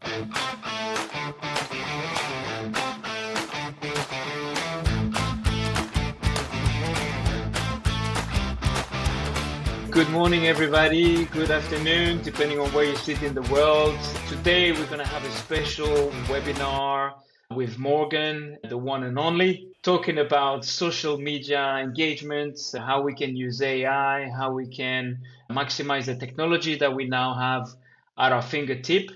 Good morning, everybody. Good afternoon, depending on where you sit in the world. Today, we're going to have a special webinar with Morgan, the one and only, talking about social media engagement, how we can use AI, how we can maximize the technology that we now have at our fingertip,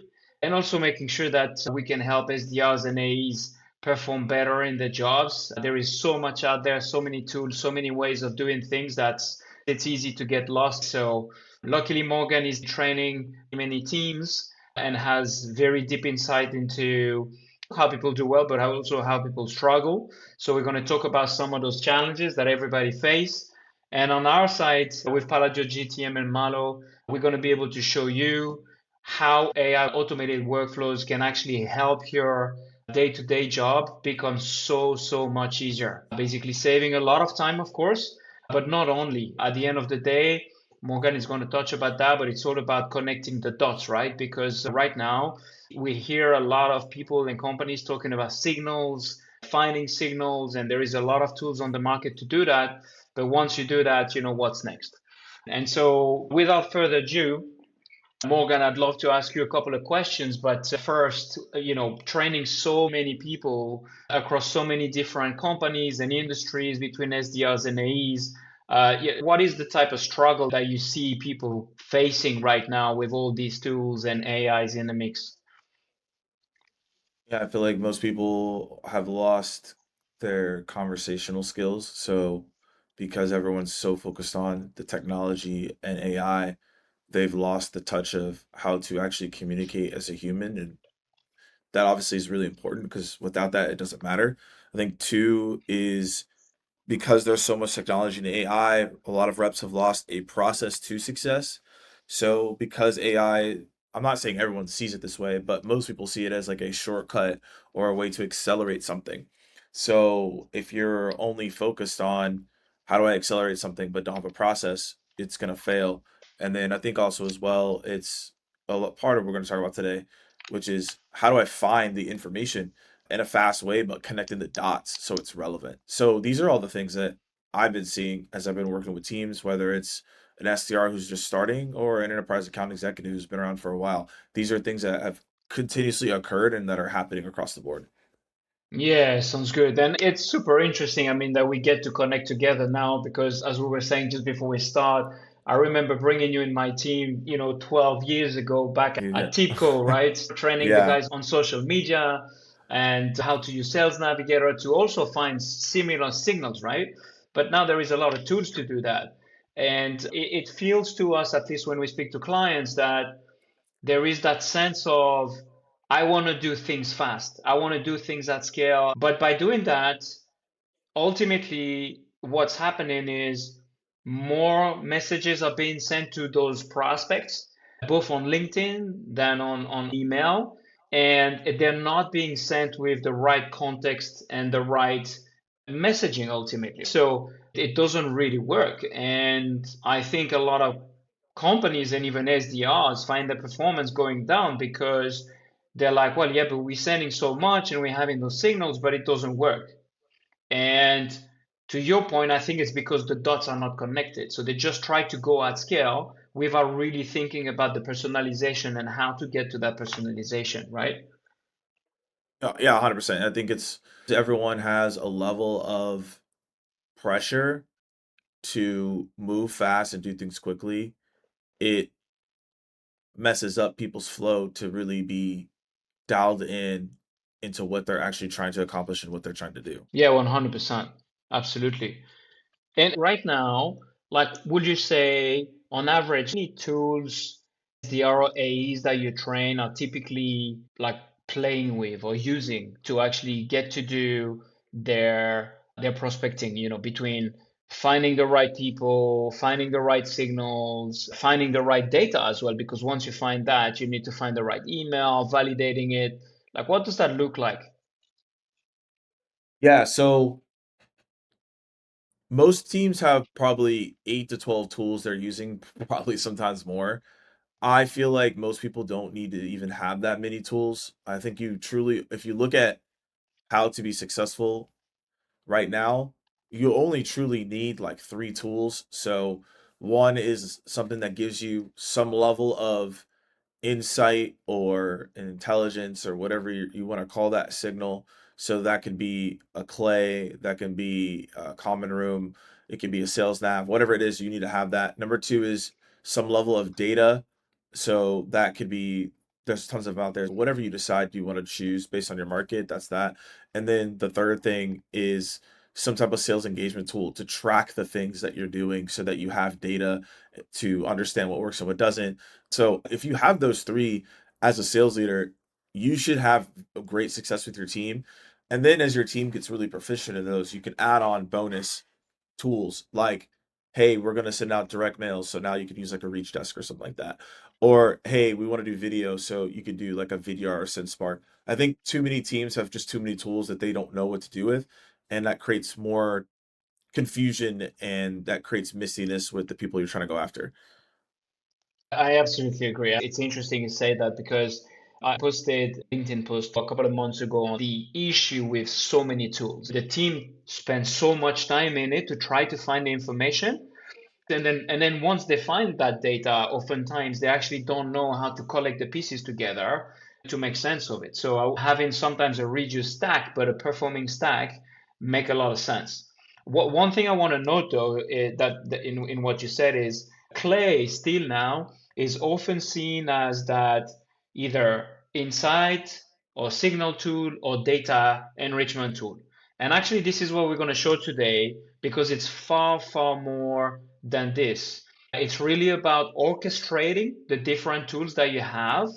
and also making sure that we can help SDRs and AEs perform better in their jobs. There is so much out there, so many tools, so many ways of doing things that it's easy to get lost. So luckily, Morgan is training many teams and has very deep insight into how people do well, but also how people struggle. So we're going to talk about some of those challenges that everybody face. And on our side, with Palladio GTM and Malo, we're going to be able to show you how AI automated workflows can actually help your day-to-day job become so much easier. Basically saving a lot of time, of course, but not only. At the end of the day, Morgan is going to touch about that, but it's all about connecting the dots, right? Because right now we hear a lot of people and companies talking about signals, finding signals, and there is a lot of tools on the market to do that. But once you do that, you know what's next. And so without further ado, Morgan, I'd love to ask you a couple of questions, but first, training so many people across so many different companies and industries between SDRs and AEs, what is the type of struggle that you see people facing right now with all these tools and AIs in the mix? Yeah, I feel like most people have lost their conversational skills. So, because everyone's so focused on the technology and AI, they've lost the touch of how to actually communicate as a human. And that obviously is really important because without that, it doesn't matter. I think two is because there's so much technology in AI, a lot of reps have lost a process to success. So because AI, I'm not saying everyone sees it this way, but most people see it as like a shortcut or a way to accelerate something. So if you're only focused on how do I accelerate something but don't have a process, it's going to fail. And then I think also as well, it's part of what we're going to talk about today, which is how do I find the information in a fast way, but connecting the dots so it's relevant. So these are all the things that I've been seeing as I've been working with teams, whether it's an SDR who's just starting or an enterprise account executive who's been around for a while. These are things that have continuously occurred and that are happening across the board. Yeah, sounds good. And it's super interesting. I mean, that we get to connect together now because, as we were saying just before we start, I remember bringing you in my team, 12 years ago back Yeah. at TIPCO, right? Training the Yeah. guys on social media and how to use Sales Navigator to also find similar signals, right? But now there is a lot of tools to do that. And it feels to us, at least when we speak to clients, that there is that sense of I want to do things fast. I want to do things at scale. But by doing that, ultimately, what's happening is more messages are being sent to those prospects, both on LinkedIn than on email. And they're not being sent with the right context and the right messaging ultimately. So it doesn't really work. And I think a lot of companies and even SDRs find the performance going down because they're like, well, yeah, but we're sending so much and we're having those signals, but it doesn't work. And to your point, I think it's because the dots are not connected. So they just try to go at scale without really thinking about the personalization and how to get to that personalization, right? Yeah, 100%. I think it's everyone has a level of pressure to move fast and do things quickly. It messes up people's flow to really be dialed in into what they're actually trying to accomplish and what they're trying to do. Yeah, 100%. Absolutely. And right now, like, would you say on average, any tools, the RAEs that you train are typically like playing with or using to actually get to do their prospecting, between finding the right people, finding the right signals, finding the right data as well, because once you find that, you need to find the right email, validating it. Like, what does that look like? Yeah, so most teams have probably 8 to 12 tools they're using, probably sometimes more. I feel like most people don't need to even have that many tools. I think you truly, if you look at how to be successful right now, you only truly need like three tools. So one is something that gives you some level of insight or intelligence or whatever you want to call that signal. So that could be a clay, that can be a common room, it can be a sales nav, whatever it is, you need to have that. Number two is some level of data. So that could be, there's tons of out there. Whatever you decide you want to choose based on your market, that's that. And then the third thing is some type of sales engagement tool to track the things that you're doing so that you have data to understand what works and what doesn't. So if you have those three as a sales leader, you should have a great success with your team. And then as your team gets really proficient in those, you can add on bonus tools like, hey, we're going to send out direct mails. So now you can use like a reach desk or something like that. Or, hey, we want to do video. So you could do like a VDR or SendSpark. I think too many teams have just too many tools that they don't know what to do with. And that creates more confusion and that creates missiness with the people you're trying to go after. I absolutely agree. It's interesting you say that because I posted a LinkedIn post a couple of months ago on the issue with so many tools. The team spends so much time in it to try to find the information. And then once they find that data, oftentimes they actually don't know how to collect the pieces together to make sense of it. So having sometimes a reduced stack, but a performing stack make a lot of sense. One thing I want to note though is that in what you said is Clay still now is often seen as that either insight or signal tool or data enrichment tool. And actually, this is what we're going to show today because it's far, far more than this. It's really about orchestrating the different tools that you have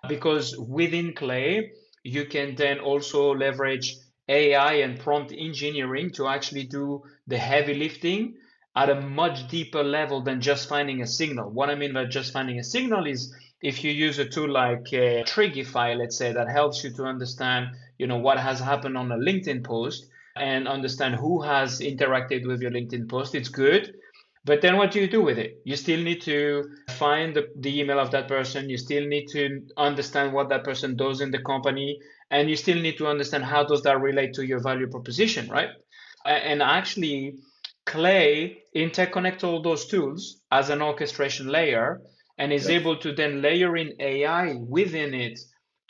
because within Clay, you can then also leverage AI and prompt engineering to actually do the heavy lifting at a much deeper level than just finding a signal. What I mean by just finding a signal is if you use a tool like Trigify, let's say, that helps you to understand, what has happened on a LinkedIn post and understand who has interacted with your LinkedIn post, it's good. But then what do you do with it? You still need to find the email of that person. You still need to understand what that person does in the company. And you still need to understand how does that relate to your value proposition, right? And actually, Clay interconnect all those tools as an orchestration layer and is Yep. able to then layer in AI within it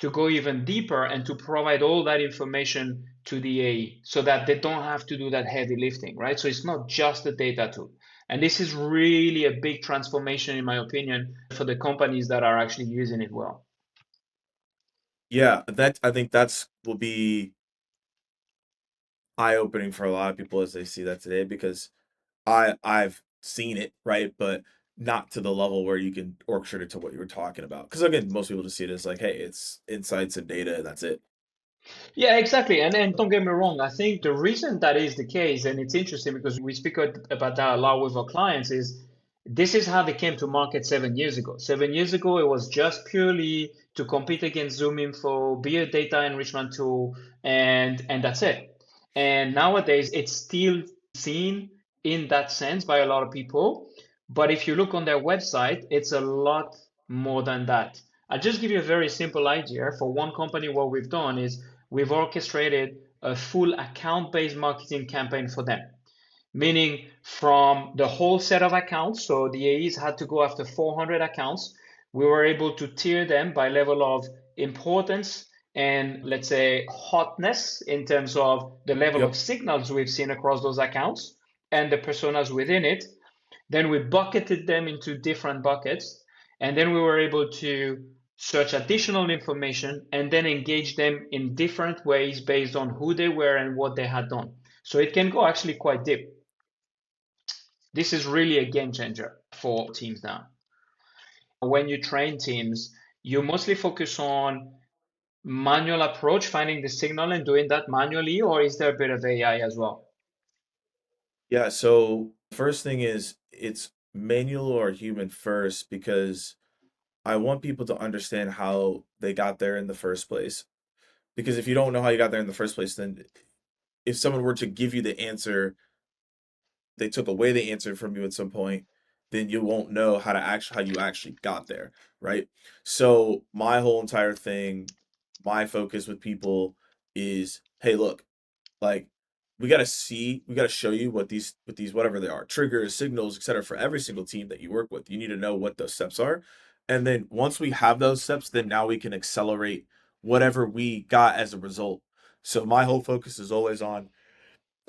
to go even deeper and to provide all that information to the AE so that they don't have to do that heavy lifting, right? So it's not just a data tool. And this is really a big transformation, in my opinion, for the companies that are actually using it well. Yeah, that I think that's will be eye-opening for a lot of people as they see that today because I've seen it, right? But not to the level where you can orchestrate it to what you were talking about. Because again, most people just see it as like, hey, it's insights and data and that's it. Yeah, exactly. And don't get me wrong. I think the reason that is the case, and it's interesting because we speak about that a lot with our clients, is this is how they came to market 7 years ago. 7 years ago, it was just purely to compete against Zoom Info, be a data enrichment tool, and that's it. And nowadays, it's still seen in that sense by a lot of people. But if you look on their website, it's a lot more than that. I'll just give you a very simple idea. For one company, what we've done is we've orchestrated a full account-based marketing campaign for them, meaning from the whole set of accounts. So the AEs had to go after 400 accounts. We were able to tier them by level of importance and let's say hotness in terms of the level of Yep. signals we've seen across those accounts and the personas within it. Then we bucketed them into different buckets, and then we were able to search additional information and then engage them in different ways based on who they were and what they had done. So it can go actually quite deep. This is really a game changer for teams now. When you train teams, you mostly focus on manual approach, finding the signal and doing that manually, or is there a bit of AI as well? Yeah, so first thing is it's manual or human first because I want people to understand how they got there in the first place. Because if you don't know how you got there in the first place, then if someone were to give you the answer, they took away the answer from you at some point, then you won't know how you actually got there, right? So my whole entire thing, my focus with people is, hey, look, like we got to show you what these whatever they are, triggers, signals, etc. for every single team that you work with. You need to know what those steps are. And then once we have those steps, then now we can accelerate whatever we got as a result. So my whole focus is always on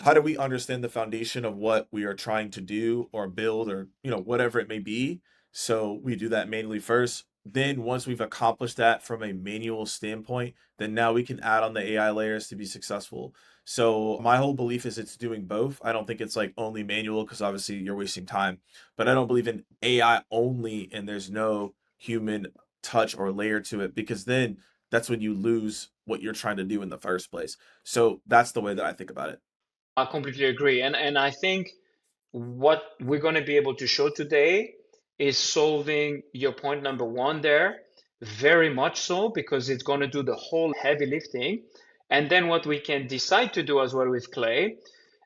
how do we understand the foundation of what we are trying to do or build or whatever it may be. So we do that manually first. Then once we've accomplished that from a manual standpoint, then now we can add on the AI layers to be successful. So my whole belief is it's doing both. I don't think it's like only manual because obviously you're wasting time, but I don't believe in AI only and there's no human touch or layer to it, because then that's when you lose what you're trying to do in the first place. So that's the way that I think about it. I completely agree. And I think what we're going to be able to show today is solving your point number one there, very much so, because it's going to do the whole heavy lifting. And then what we can decide to do as well with Clay,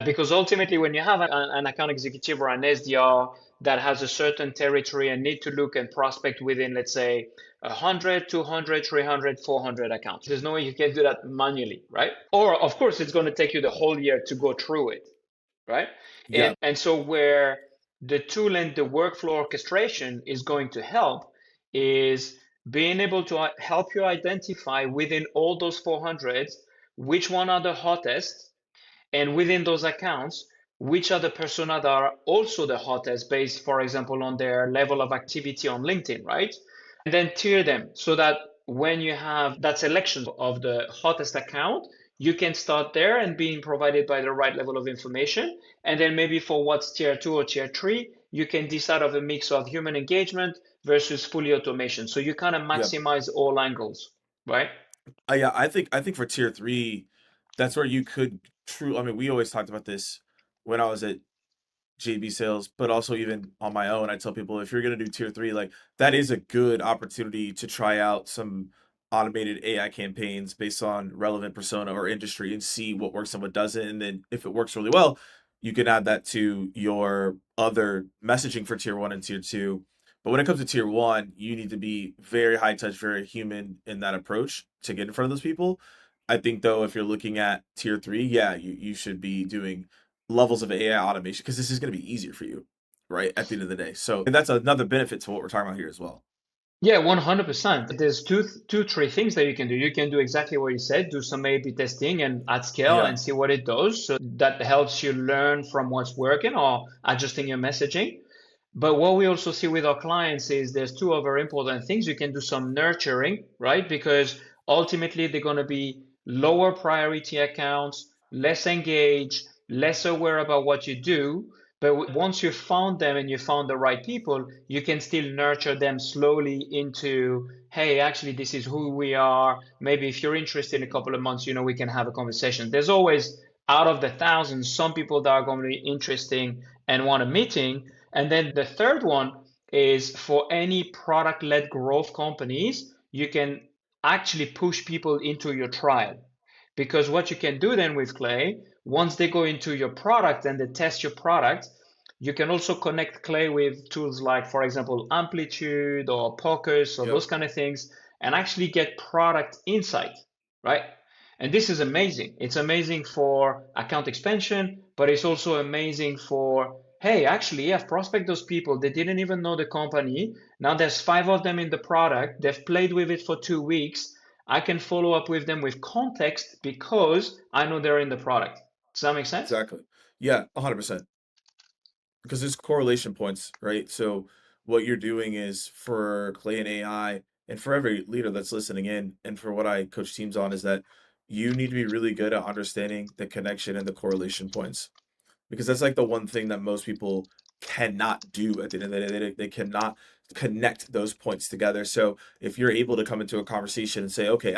because ultimately when you have an account executive or an SDR that has a certain territory and need to look and prospect within, let's say, 100, 200, 300, 400 accounts. There's no way you can do that manually, right? Or, of course, it's going to take you the whole year to go through it, right? Yeah. And so where the tool and the workflow orchestration is going to help is being able to help you identify within all those 400s which one are the hottest, and within those accounts, which are the persona that are also the hottest based, for example, on their level of activity on LinkedIn, right? And then tier them so that when you have that selection of the hottest account, you can start there and being provided by the right level of information. And then maybe for what's tier two or tier three, you can decide of a mix of human engagement versus fully automation. So you kind of Yeah. maximize all angles, right? Yeah, I think for tier three, that's where you could true. I mean, we always talked about this when I was at JB Sales, but also even on my own. I tell people if you're gonna do tier three, like that is a good opportunity to try out some automated AI campaigns based on relevant persona or industry and see what works and what doesn't. And then if it works really well, you can add that to your other messaging for tier one and tier two. But when it comes to tier one, you need to be very high touch, very human in that approach to get in front of those people. I think though, if you're looking at tier three, yeah, you should be doing levels of AI automation because this is going to be easier for you, right? At the end of the day. So, and that's another benefit to what we're talking about here as well. Yeah, 100%. There's three things that you can do. You can do exactly what you said, do some A/B testing and at scale Yeah. and see what it does. So that helps you learn from what's working or adjusting your messaging. But what we also see with our clients is there's two other important things. You can do some nurturing, right? Because ultimately they're going to be lower priority accounts, less engaged, less aware about what you do. But once you found them and you found the right people, you can still nurture them slowly into, hey, actually, this is who we are. Maybe if you're interested in a couple of months, we can have a conversation. There's always, out of the thousands, some people that are going to be interesting and want a meeting. And then the third one is for any product-led growth companies, you can actually push people into your trial. Because what you can do then with Clay, once they go into your product and they test your product, you can also connect Clay with tools like, for example, Amplitude or Pocus or Yep. those kind of things, and actually get product insight, right? And this is amazing. It's amazing for account expansion, but it's also amazing for, hey, actually, I've prospect those people. They didn't even know the company. Now there's five of them in the product. They've played with it for 2 weeks. I can follow up with them with context because I know they're in the product. Does that make sense? Exactly. Yeah, 100%. Because there's correlation points, right? So what you're doing is for Clay and AI and for every leader that's listening in and for what I coach teams on is that you need to be really good at understanding the connection and the correlation points, because that's like the one thing that most people cannot do at the end of the day. They cannot connect those points together. So if you're able to come into a conversation and say, okay,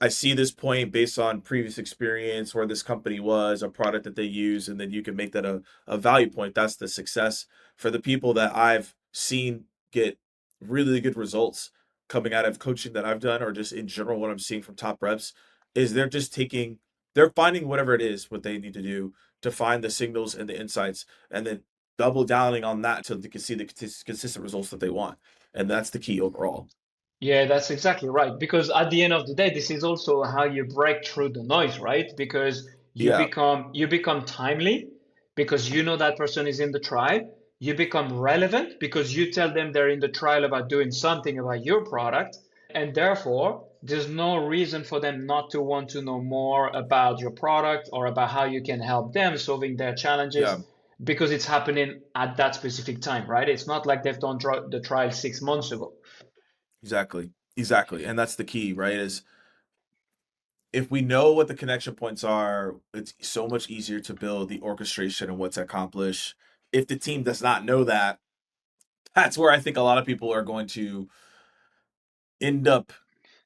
I see this point based on previous experience where this company was, a product that they use, and then you can make that a value point. That's the success for the people that I've seen get really good results coming out of coaching that I've done, or just in general, what I'm seeing from top reps is they're finding whatever it is, what they need to do to find the signals and the insights. And then double downing on that until they can see the consistent results that they want. And that's the key overall. Yeah, that's exactly right. Because at the end of the day, this is also how you break through the noise, right? Because Yeah, you become timely because you know that person is in the trial. You become relevant because you tell them they're in the trial about doing something about your product. And therefore, there's no reason for them not to want to know more about your product or about how you can help them solving their yeah, challenges because it's happening at that specific time, right? It's not like they've done the trial 6 months ago. exactly. Exactly. And that's the key, right? Is if we know what the connection points are, it's so much easier to build the orchestration and what to accomplish. If the team does not know that, that's where I think a lot of people are going to end up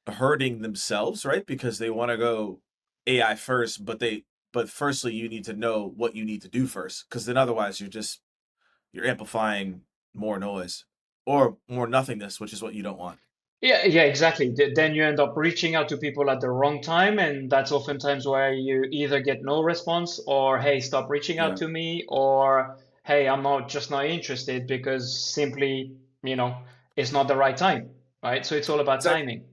hurting themselves, right? Because they want to go AI first, but firstly you need to know what you need to do first, because then otherwise you're amplifying more noise or more nothingness, which is what you don't want. Yeah, exactly. Then you end up reaching out to people at the wrong time, and that's oftentimes where you either get no response, or hey, stop reaching out Yeah, to me, or hey, I'm not interested because simply, you know, it's not the right time, right? So it's all about it's timing.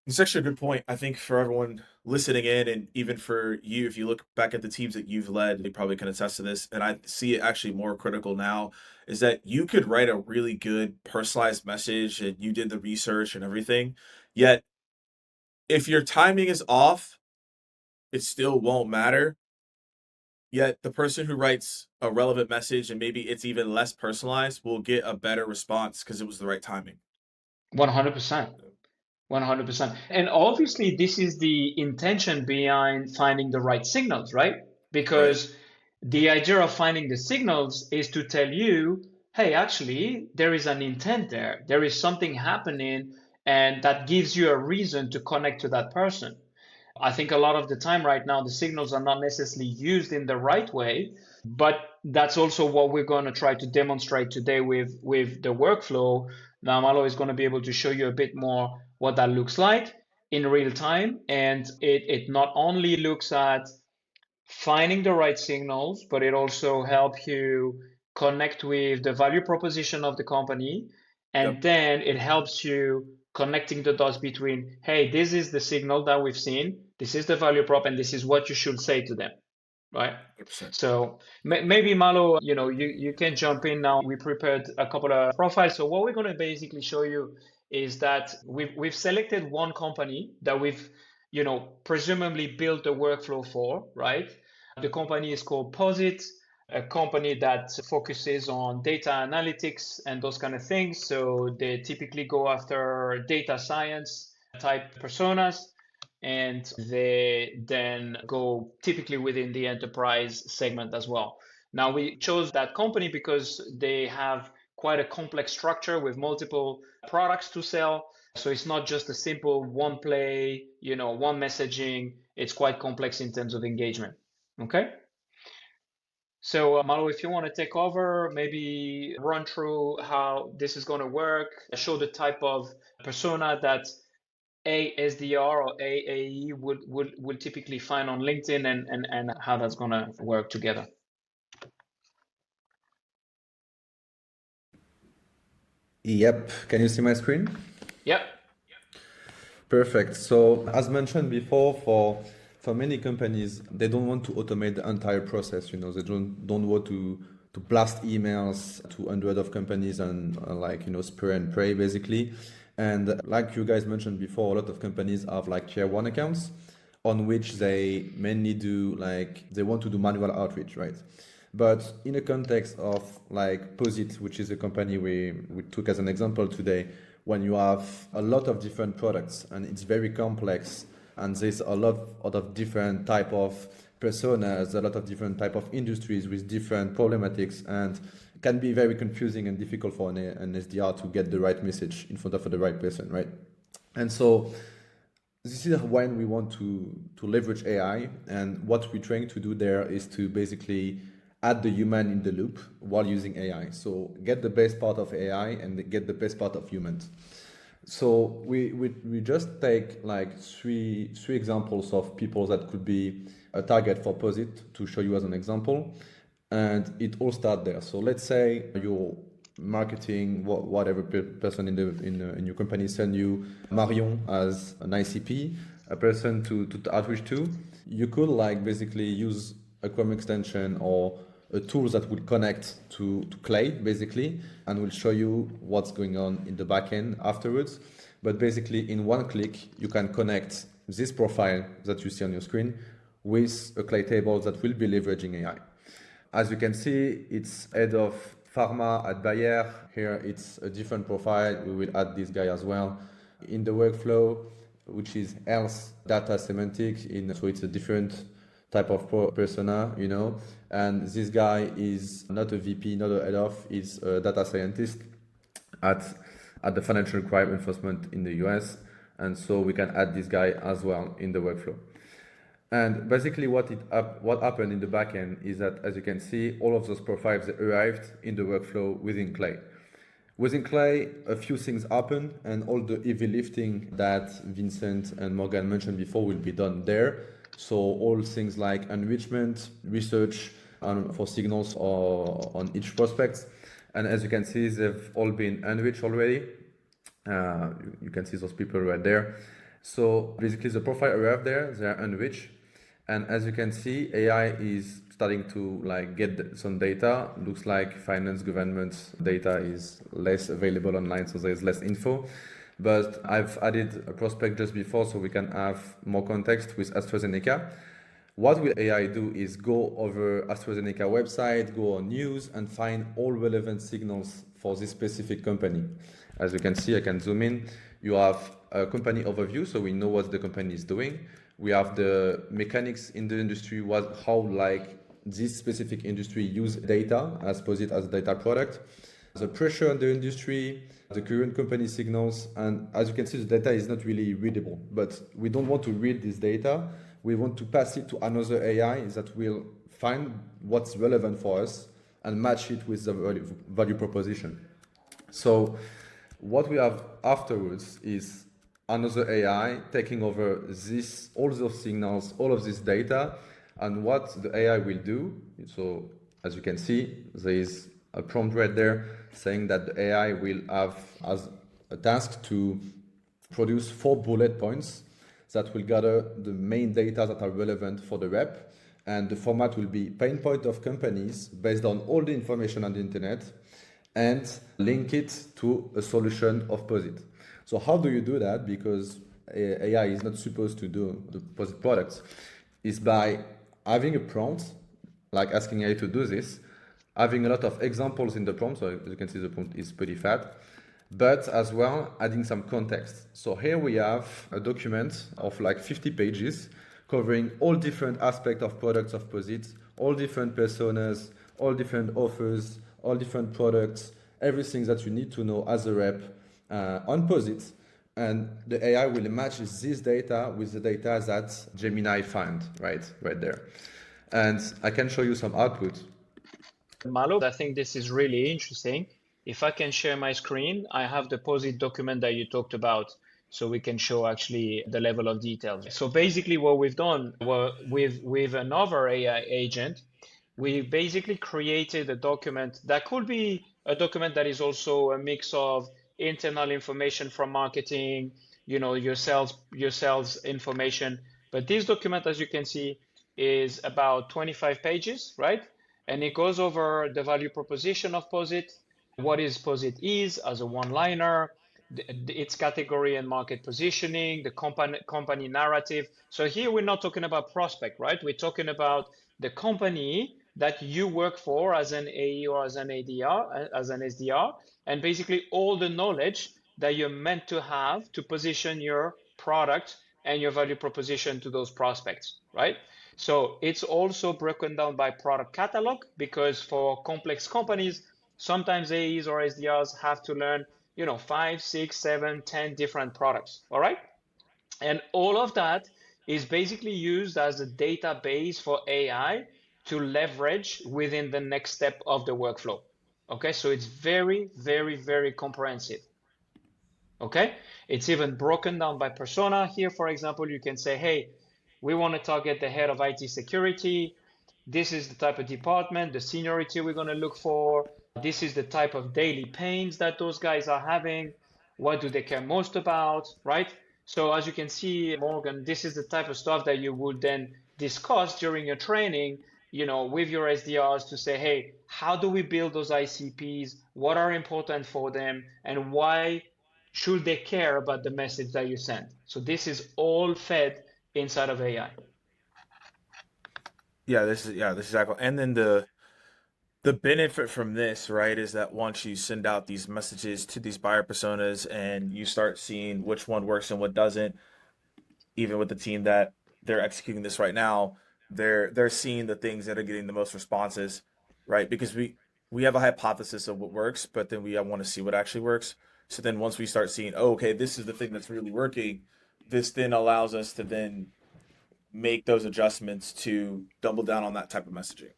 It's actually a good point. I think for everyone listening in, and even for you, if you look back at the teams that you've led, they probably can attest to this. And I see it actually more critical now is that you could write a really good personalized message and you did the research and everything. Yet, if your timing is off, it still won't matter. Yet, the person who writes a relevant message and maybe it's even less personalized will get a better response because it was the right timing. 100%. 100%. And obviously, this is the intention behind finding the right signals, right? Right. Because the idea of finding the signals is to tell you, hey, actually, there is an intent there. There is something happening, and that gives you a reason to connect to that person. I think a lot of the time right now, the signals are not necessarily used in the right way, but that's also what we're going to try to demonstrate today with the workflow. Now, Malo is going to be able to show you a bit more what that looks like in real time. And it not only looks at finding the right signals, but it also helps you connect with the value proposition of the company. Yep. And then it helps you connecting the dots between, hey, this is the signal that we've seen, this is the value prop, and this is what you should say to them, right? 100%. So maybe Malo, you can jump in now. We prepared a couple of profiles. So what we're going to basically show you is that we've selected one company that we've, presumably built a workflow for, right? The company is called Posit, a company that focuses on data analytics and those kind of things. So they typically go after data science type personas, and they then go typically within the enterprise segment as well. Now, we chose that company because they have quite a complex structure with multiple products to sell. So it's not just a simple one play, one messaging. It's quite complex in terms of engagement. Okay. So, Malo, if you want to take over, maybe run through how this is going to work, show the type of persona that a SDR or AE would typically find on LinkedIn, and how that's gonna work together. Yep. Can you see my screen? Yep. Perfect. So as mentioned before, for many companies, they don't want to automate the entire process. They don't want to blast emails to hundreds of companies and spray and pray basically. And like you guys mentioned before, a lot of companies have like tier one accounts on which they mainly do they want to do manual outreach, right? But in a context of like Posit, which is a company we took as an example today, when you have a lot of different products and it's very complex and there's a lot of different type of personas, a lot of different type of industries with different problematics, and can be very confusing and difficult for an SDR to get the right message in front of the right person, right? And so this is when we want to leverage AI, and what we're trying to do there is to basically add the human in the loop while using AI. So get the best part of AI and get the best part of humans. So we just take like three examples of people that could be a target for Posit to show you as an example. and it all starts there. So let's say your marketing, whatever person in your company send you Marion as an ICP, a person to outreach to. You could like basically use a Chrome extension or a tool that will connect to Clay basically and will show you what's going on in the backend afterwards. But basically in one click, you can connect this profile that you see on your screen with a Clay table that will be leveraging AI. As you can see, it's head of pharma at Bayer. Here it's a different profile. We will add this guy as well. In the workflow, which is health data semantics, so it's a different type of persona, you know. And this guy is not a VP, not a head of, he's a data scientist at the Financial Crime Enforcement in the US. And so we can add this guy as well in the workflow. And basically what happened in the backend is that, as you can see, all of those profiles arrived in the workflow within Clay. Within Clay, a few things happen, and all the heavy lifting that Vincent and Morgan mentioned before will be done there. So all things like enrichment, research for signals on each prospect. And as you can see, they've all been enriched already. You can see those people right there. So basically the profile arrived there, they are enriched. And as you can see, AI is starting to like get some data. Looks like finance government data is less available online, so there's less info. But I've added a prospect just before so we can have more context with AstraZeneca. What will AI do is go over AstraZeneca website, go on news and find all relevant signals for this specific company. As you can see, I can zoom in. You have a company overview, so we know what the company is doing. We have the mechanics in the industry, how like this specific industry use data as POSIT as a data product, the pressure on the industry, the current company signals, and as you can see, the data is not really readable, but we don't want to read this data. We want to pass it to another AI that will find what's relevant for us and match it with the value proposition. So what we have afterwards is another AI taking over all those signals, all of this data, and what the AI will do. So as you can see, there is a prompt right there saying that the AI will have as a task to produce 4 bullet points that will gather the main data that are relevant for the rep. And the format will be pain point of companies based on all the information on the internet and link it to a solution of POSIT. So how do you do that? Because AI is not supposed to do the POSIT products. Is by having a prompt, like asking AI to do this, having a lot of examples in the prompt, so as you can see the prompt is pretty fat, but as well adding some context. So here we have a document of like 50 pages covering all different aspects of products of POSIT, all different personas, all different offers, all different products, everything that you need to know as a rep on POSIT, and the AI will match this data with the data that Gemini found right there. And I can show you some output. Malo, I think this is really interesting. If I can share my screen, I have the POSIT document that you talked about, so we can show actually the level of detail. So basically what we've done with another AI agent, we basically created a document that could be a document that is also a mix of internal information from marketing, your sales information. But this document, as you can see, is about 25 pages, right? And it goes over the value proposition of POSIT, what is POSIT is as a one-liner, its category and market positioning, the company narrative. So here we're not talking about prospect, right? We're talking about the company that you work for as an AE or as an ADR, as an SDR, and basically all the knowledge that you're meant to have to position your product and your value proposition to those prospects, right? So it's also broken down by product catalog, because for complex companies, sometimes AEs or SDRs have to learn, 5, 6, 7, 10 different products, all right? And all of that is basically used as a database for AI to leverage within the next step of the workflow. Okay, so it's very, very, very comprehensive. Okay, it's even broken down by persona. Here, for example, you can say, hey, we want to target the head of IT security. this is the type of department, the seniority we're going to look for. This is the type of daily pains that those guys are having. What do they care most about, right? So as you can see, Morgan, this is the type of stuff that you would then discuss during your training, with your SDRs to say, hey, how do we build those ICPs? What are important for them? And why should they care about the message that you send? So this is all fed inside of AI. This is exactly. And then the benefit from this, right, is that once you send out these messages to these buyer personas and you start seeing which one works and what doesn't, even with the team that they're executing this right now, they're seeing the things that are getting the most responses, right? Because we have a hypothesis of what works, but then we want to see what actually works. So then once we start seeing, oh, okay, this is the thing that's really working, this then allows us to then make those adjustments to double down on that type of messaging.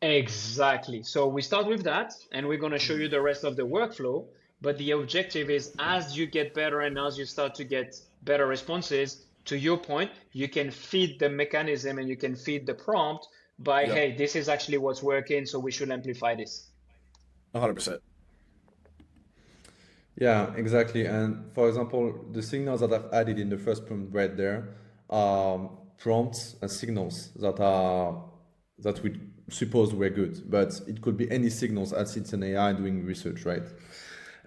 Exactly. So we start with that, and we're going to show you the rest of the workflow. But the objective is as you get better and as you start to get better responses, to your point, you can feed the mechanism and you can feed the prompt by, Yep. hey, this is actually what's working, so we should amplify this. 100%. Yeah, exactly. And for example, the signals that I've added in the first prompt right there are prompts and signals that we suppose were good, but it could be any signals as it's an AI doing research, right?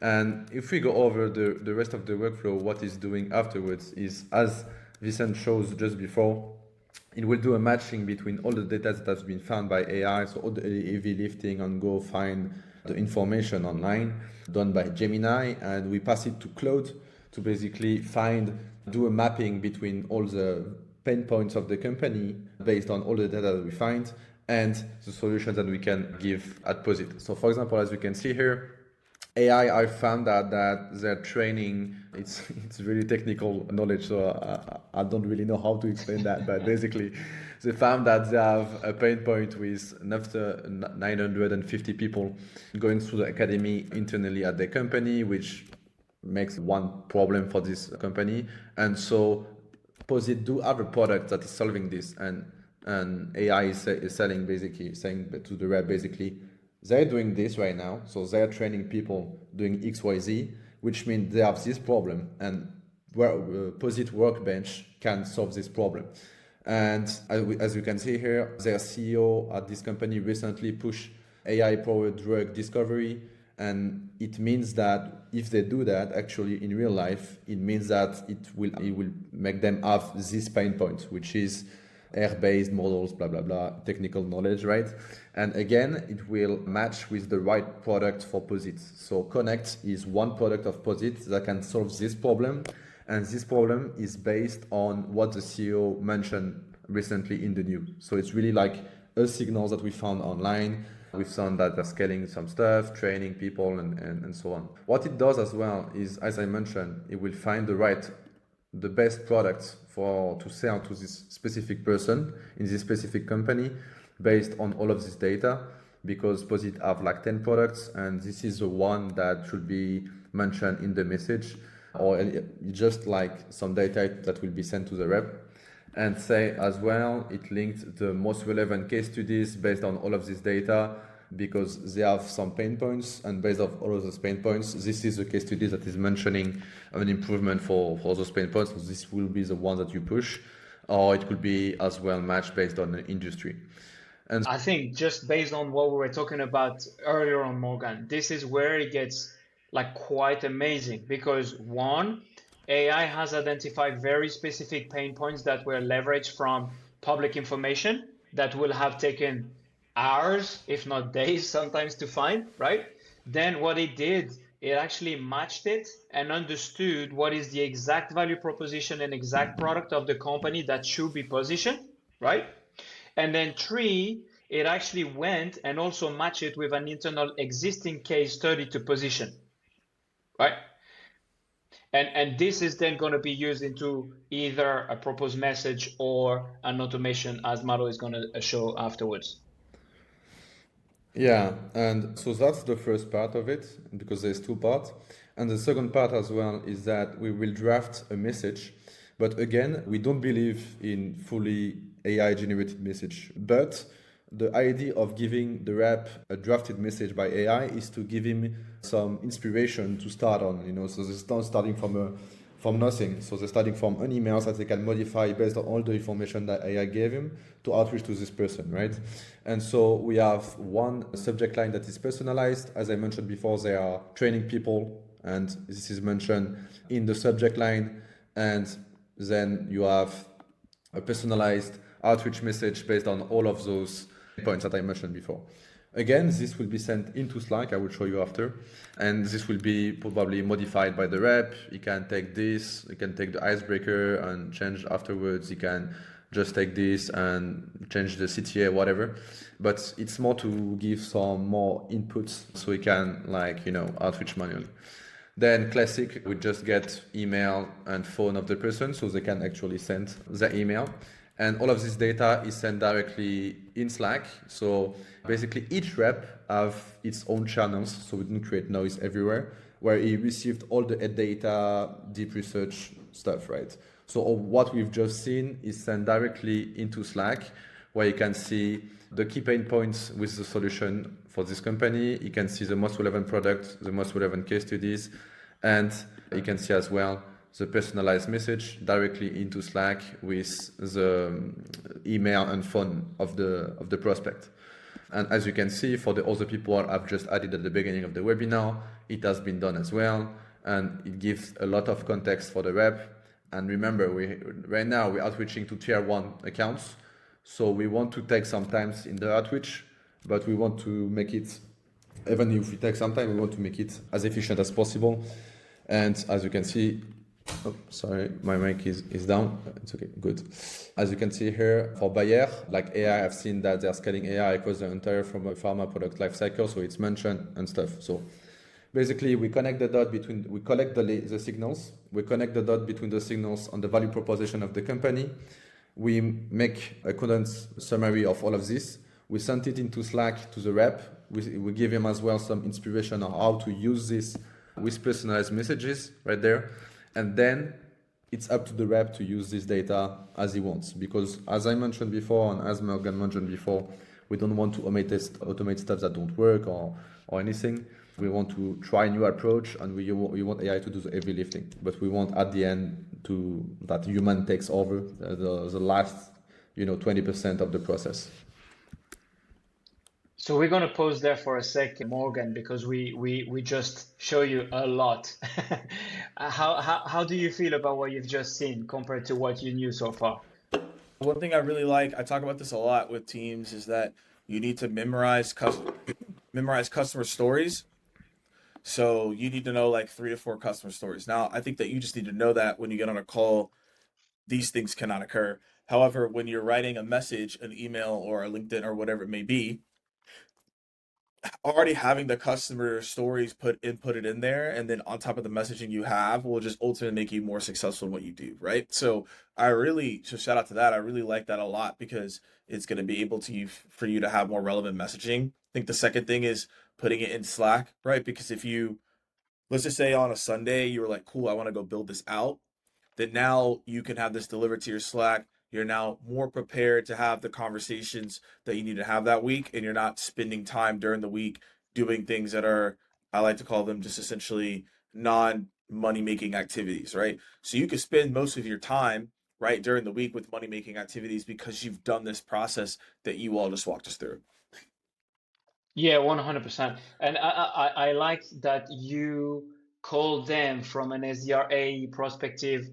And if we go over the rest of the workflow, what it's doing afterwards is, as Vicent shows just before, it will do a matching between all the data that has been found by AI, so all the heavy lifting and go find the information online done by Gemini, and we pass it to Claude to basically do a mapping between all the pain points of the company based on all the data that we find and the solutions that we can give at Posit. So for example, as you can see here, AI, I found out that their training, it's really technical knowledge, so I don't really know how to explain that, but basically they found that they have a pain point with after 950 people going through the academy internally at their company, which makes one problem for this company. And so Posit do have a product that is solving this, and AI is selling, basically saying to the rep, basically, they're doing this right now, so they're training people doing XYZ, which means they have this problem, and Posit Workbench can solve this problem. And as you can see here, their CEO at this company recently pushed AI-powered drug discovery, and it means that if they do that, actually in real life, it means that it will make them have this pain point, which is R-based models, blah, blah, blah, technical knowledge, right? And again, it will match with the right product for Posit. So Connect is one product of Posit that can solve this problem. And this problem is based on what the CEO mentioned recently in the news. So it's really like a signal that we found online. We've found that they're scaling some stuff, training people, and so on. What it does as well is, as I mentioned, it will find the best products to sell to this specific person in this specific company based on all of this data, because Posit have like 10 products, and this is the one that should be mentioned in the message, or just like some data that will be sent to the rep. And say as well, it linked the most relevant case studies based on all of this data, because they have some pain points, and based on all of those pain points, this is a case study that is mentioning an improvement for those pain points. So this will be the one that you push, or it could be as well matched based on the industry. And I think just based on what we were talking about earlier on, Morgan, this is where it gets like quite amazing, because one, AI has identified very specific pain points that were leveraged from public information that will have taken hours, if not days, sometimes to find, right? Then what it did, it actually matched it and understood what is the exact value proposition and exact product of the company that should be positioned, right? And then three, it actually went and also matched it with an internal existing case study to position, right? And this is then going to be used into either a proposed message or an automation, as Maro is going to show afterwards. Yeah, and so that's the first part of it, because there's two parts. And the second part as well is that we will draft a message. But again, we don't believe in fully AI generated message. But The idea of giving the rep a drafted message by AI is to give him some inspiration to start on, so they're not starting from nothing. So they're starting from an email that they can modify based on all the information that AI gave him to outreach to this person, right? And so we have one subject line that is personalized. As I mentioned before, they are training people, and this is mentioned in the subject line. And then you have a personalized outreach message based on all of those points that I mentioned before. Again, this will be sent into Slack. I will show you after. And this will be probably modified by the rep. You can take this, you can take the icebreaker and change afterwards. You can just take this and change the CTA, whatever. But it's more to give some more inputs so you can outreach manually. Then classic, we just get email and phone of the person so they can actually send the email. And all of this data is sent directly in Slack. So basically each rep have its own channels, so we didn't create noise everywhere, where he received all the data, deep research stuff, right? So what we've just seen is sent directly into Slack, where you can see the key pain points with the solution for this company. You can see the most relevant products, the most relevant case studies, and you can see as well the personalized message directly into Slack with the email and phone of the prospect. And as you can see, for the other people I've just added at the beginning of the webinar, it has been done as well, and it gives a lot of context for the rep. And remember, right now we're outreaching to tier 1 accounts, so we want to take some time in the outreach, but we want to make it, even if we take some time, we want to make it as efficient as possible. And as you can see, oh, sorry, my mic is down. It's okay, good. As you can see here, for Bayer, like AI, I've seen that they're scaling AI across the entire pharma product lifecycle, so it's mentioned and stuff. So basically, we connect the dot between, we collect the signals, we connect the dot between the signals on the value proposition of the company. We make a condensed summary of all of this. We send it into Slack to the rep. We give him as well some inspiration on how to use this with personalized messages right there. And then it's up to the rep to use this data as he wants. Because as I mentioned before, and as Morgan mentioned before, we don't want to automate stuff that don't work or anything. We want to try a new approach, and we want AI to do the heavy lifting. But we want at the end that human takes over the last 20% of the process. So we're going to pause there for a second, Morgan, because we just show you a lot. How do you feel about what you've just seen compared to what you knew so far? One thing I really like, I talk about this a lot with teams, is that you need to memorize customer stories. So you need to know like 3 to 4 customer stories. Now, I think that you just need to know that when you get on a call, these things cannot occur. However, when you're writing a message, an email, or a LinkedIn or whatever it may be, already having the customer stories inputted in there, and then on top of the messaging you have, will just ultimately make you more successful in what you do, right? So shout out to that. I really like that a lot, because it's going to be able to for you to have more relevant messaging. I think the second thing is putting it in Slack, right? Because if you, let's just say on a Sunday, you were like, cool, I want to go build this out, then now you can have this delivered to your Slack. You're now more prepared to have the conversations that you need to have that week, and you're not spending time during the week doing things that are, I like to call them, just essentially non-money-making activities, right? So you could spend most of your time, right, during the week with money-making activities, because you've done this process that you all just walked us through. Yeah, 100%. And I like that you call them from an SDR AE perspective,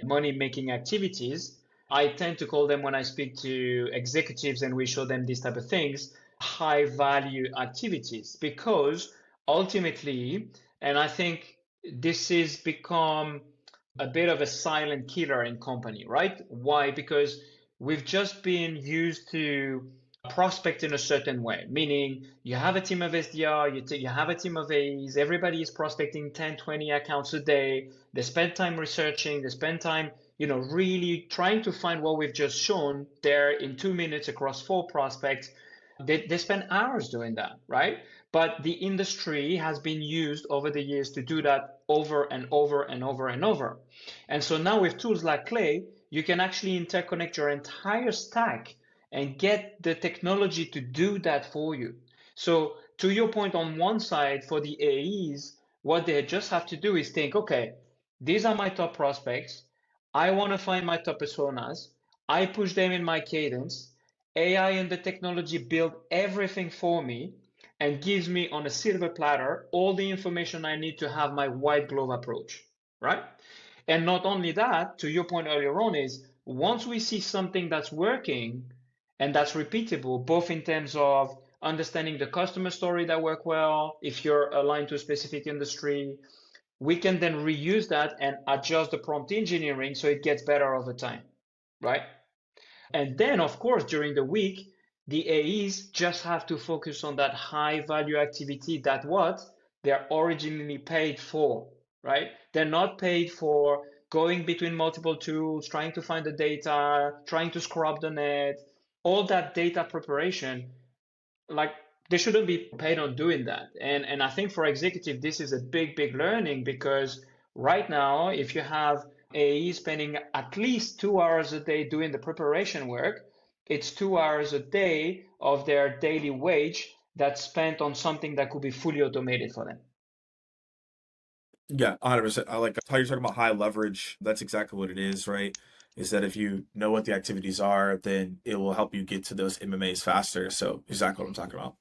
money-making activities. I tend to call them, when I speak to executives and we show them these type of things, high-value activities, because ultimately, and I think this has become a bit of a silent killer in company, right? Why? Because we've just been used to prospect in a certain way, meaning you have a team of SDR, you have a team of AEs, everybody is prospecting 10, 20 accounts a day. They spend time researching, they spend time, really trying to find what we've just shown there in 2 minutes across 4 prospects. They spend hours doing that, right? But the industry has been used over the years to do that over and over and over and over. And so now with tools like Clay, you can actually interconnect your entire stack and get the technology to do that for you. So to your point, on one side, for the AEs, what they just have to do is think, okay, these are my top prospects. I want to find my top personas. I push them in my cadence. AI and the technology build everything for me and gives me on a silver platter all the information I need to have my white glove approach, right? And not only that, to your point earlier on, is once we see something that's working and that's repeatable, both in terms of understanding the customer story that work well, if you're aligned to a specific industry, we can then reuse that and adjust the prompt engineering so it gets better over time, right? And then, of course, during the week, the AEs just have to focus on that high value activity that what they're originally paid for, right? They're not paid for going between multiple tools, trying to find the data, trying to scrub the net, all that data preparation. Like, they shouldn't be paid on doing that. And I think for executive, this is a big learning, because right now, if you have AE spending at least 2 hours a day doing the preparation work, it's 2 hours a day of their daily wage that's spent on something that could be fully automated for them. Yeah, 100%. I like how you're talking about high leverage. That's exactly what it is, right? Is that if you know what the activities are, then it will help you get to those MMAs faster. So exactly what I'm talking about.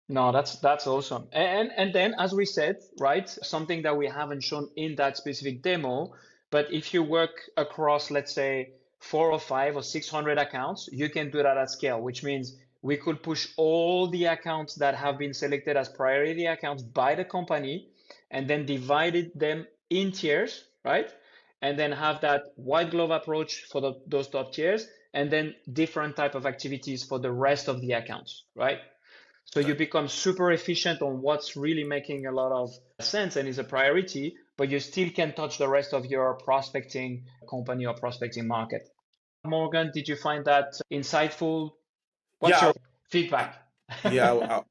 No, that's awesome. And then, as we said, right, something that we haven't shown in that specific demo, but if you work across, let's say, 4 or 5 or 600 accounts, you can do that at scale, which means we could push all the accounts that have been selected as priority accounts by the company and then divided them in tiers, right? And then have that white glove approach for those top tiers, and then different type of activities for the rest of the accounts, right? So you become super efficient on what's really making a lot of sense and is a priority, but you still can touch the rest of your prospecting company or prospecting market. Morgan, did you find that insightful? What's Yeah, your feedback? yeah,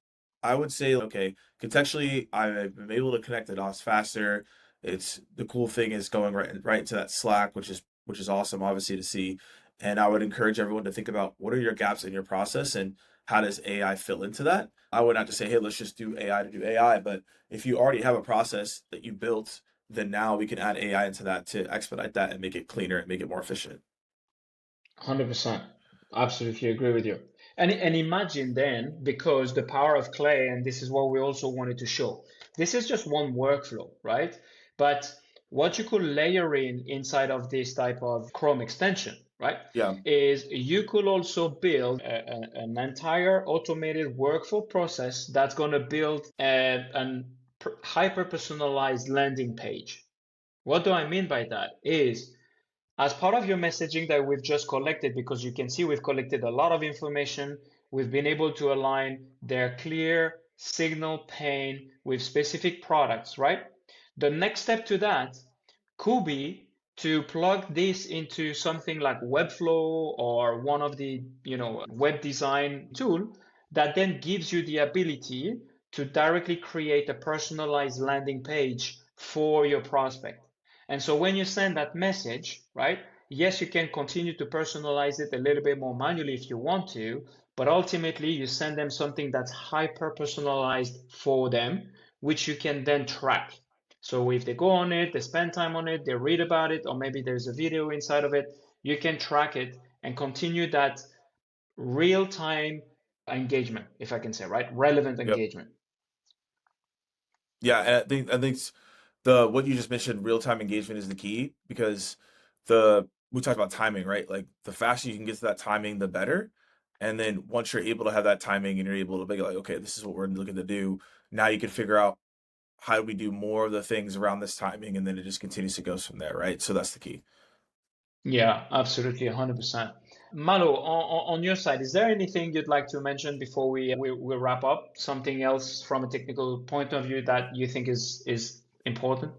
I would say, okay, contextually, I'm able to connect the dots faster. It's the cool thing is going right into that Slack, which is awesome, obviously, to see. And I would encourage everyone to think about what are your gaps in your process and how does AI fill into that? I would not just say, hey, let's just do AI to do AI, but if you already have a process that you built, then now we can add AI into that to expedite that and make it cleaner and make it more efficient. 100%. Absolutely agree with you. And imagine then, because the power of Clay, and this is what we also wanted to show, this is just one workflow, right? But what you could layer in inside of this type of Chrome extension, right, Yeah. is you could also build an entire automated workflow process that's going to build an hyper-personalized landing page. What do I mean by that? Is as part of your messaging that we've just collected, because you can see we've collected a lot of information, we've been able to align their clear signal pain with specific products, right? The next step to that could be to plug this into something like Webflow or one of the web design tool that then gives you the ability to directly create a personalized landing page for your prospect. And so when you send that message, right, yes, you can continue to personalize it a little bit more manually if you want to, but ultimately you send them something that's hyper personalized for them, which you can then track. So if they go on it, they spend time on it, they read about it, or maybe there's a video inside of it, you can track it and continue that real-time engagement, if I can say, right? Relevant Yep. engagement. Yeah, and I think the what you just mentioned, real-time engagement is the key because the we talked about timing, right? Like the faster you can get to that timing, the better. And then once you're able to have that timing and you're able to be like, okay, this is what we're looking to do. Now you can figure out how do we do more of the things around this timing, and then it just continues to go from there, right? So that's the key. Yeah, absolutely, 100%. Malo, on your side, is there anything you'd like to mention before we wrap up? Something else from a technical point of view that you think is important?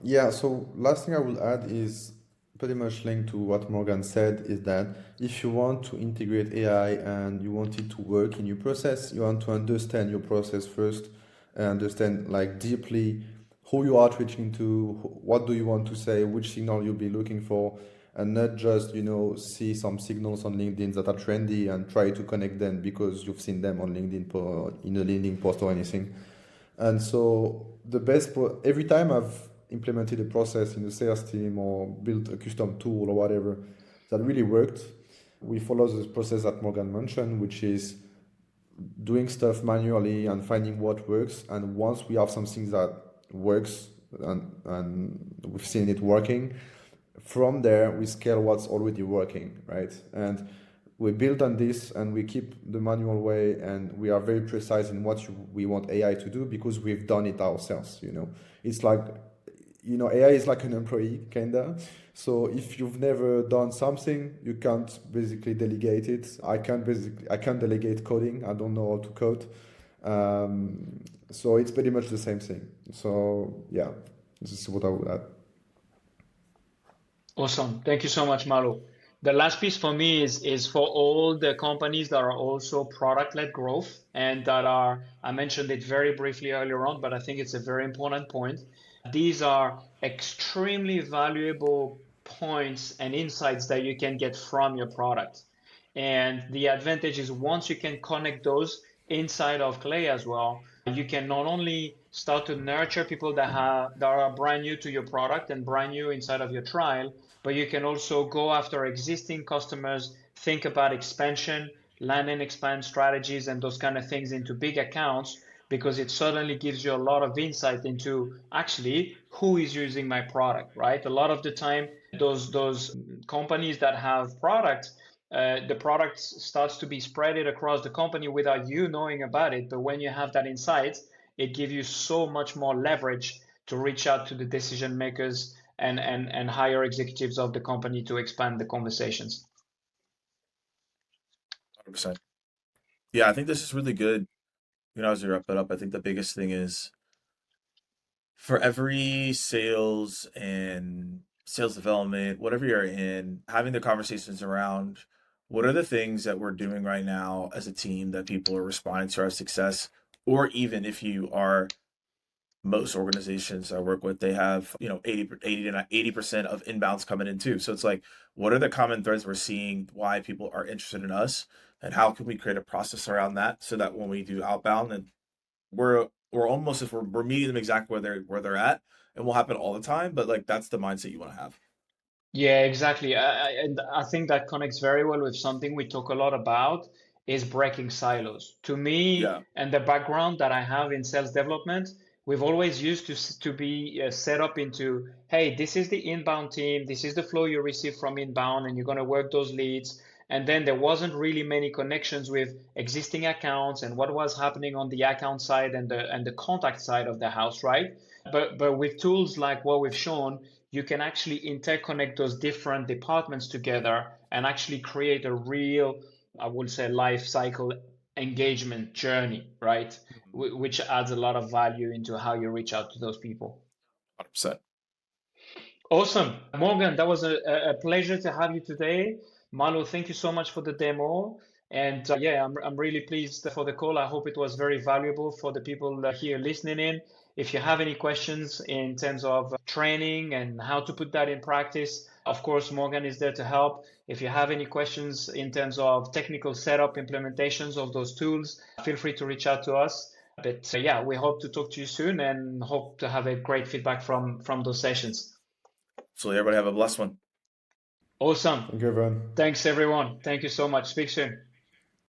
Yeah, so last thing I will add is pretty much linked to what Morgan said is that if you want to integrate AI and you want it to work in your process, you want to understand your process first and understand like deeply who you are reaching to, what do you want to say, which signal you'll be looking for, and not just, see some signals on LinkedIn that are trendy and try to connect them because you've seen them on LinkedIn in a LinkedIn post or anything. And so every time I've implemented a process in the sales team or built a custom tool or whatever that really worked, we follow the process that Morgan mentioned, which is doing stuff manually and finding what works. And once we have something that works and we've seen it working, from there we scale what's already working, right? And we build on this and we keep the manual way, and we are very precise in what we want AI to do because we've done it ourselves. It's like, AI is like an employee, kinda. So if you've never done something, you can't basically delegate it. I can't delegate coding. I don't know how to code. So it's pretty much the same thing. So yeah, this is what I would add. Awesome. Thank you so much, Malu. The last piece for me is for all the companies that are also product-led growth and that are, I mentioned it very briefly earlier on, but I think it's a very important point. These are extremely valuable points and insights that you can get from your product. And the advantage is once you can connect those inside of Clay as well, you can not only start to nurture people that are brand new to your product and brand new inside of your trial, but you can also go after existing customers, think about expansion, land and expand strategies, and those kind of things into big accounts, because it suddenly gives you a lot of insight into actually who is using my product, right? A lot of the time, those companies that have products, the product starts to be spreaded across the company without you knowing about it. But when you have that insight, it gives you so much more leverage to reach out to the decision makers and higher executives of the company to expand the conversations. 100%. Yeah, I think this is really good. As we wrap it up, I think the biggest thing is for every sales and sales development, whatever you're in, having the conversations around what are the things that we're doing right now as a team that people are responding to our success, or even if you are most organizations I work with, they have 80 to 80% of inbounds coming in too. So it's like, what are the common threads we're seeing? Why people are interested in us, and how can we create a process around that so that when we do outbound, and we're almost if we're meeting them exactly where they're at, and will happen all the time. But like that's the mindset you want to have. Yeah, exactly. And I think that connects very well with something we talk a lot about is breaking silos. To me, Yeah. and the background that I have in sales development, we've always used to be set up into, hey, this is the inbound team, this is the flow you receive from inbound, and you're going to work those leads. And then there wasn't really many connections with existing accounts and what was happening on the account side and the contact side of the house, right? But with tools like what we've shown, you can actually interconnect those different departments together and actually create a real, I would say, life cycle engagement journey, right? Which adds a lot of value into how you reach out to those people. 100%. Awesome. Morgan, that was a pleasure to have you today. Malu, thank you so much for the demo. And yeah, I'm really pleased for the call. I hope it was very valuable for the people here listening in. If you have any questions in terms of training and how to put that in practice, of course, Morgan is there to help. If you have any questions in terms of technical setup implementations of those tools, feel free to reach out to us. But yeah, we hope to talk to you soon and hope to have a great feedback from those sessions. So everybody have a blessed one. Awesome. Thank you, everyone. Thanks, everyone. Thank you so much. Speak soon.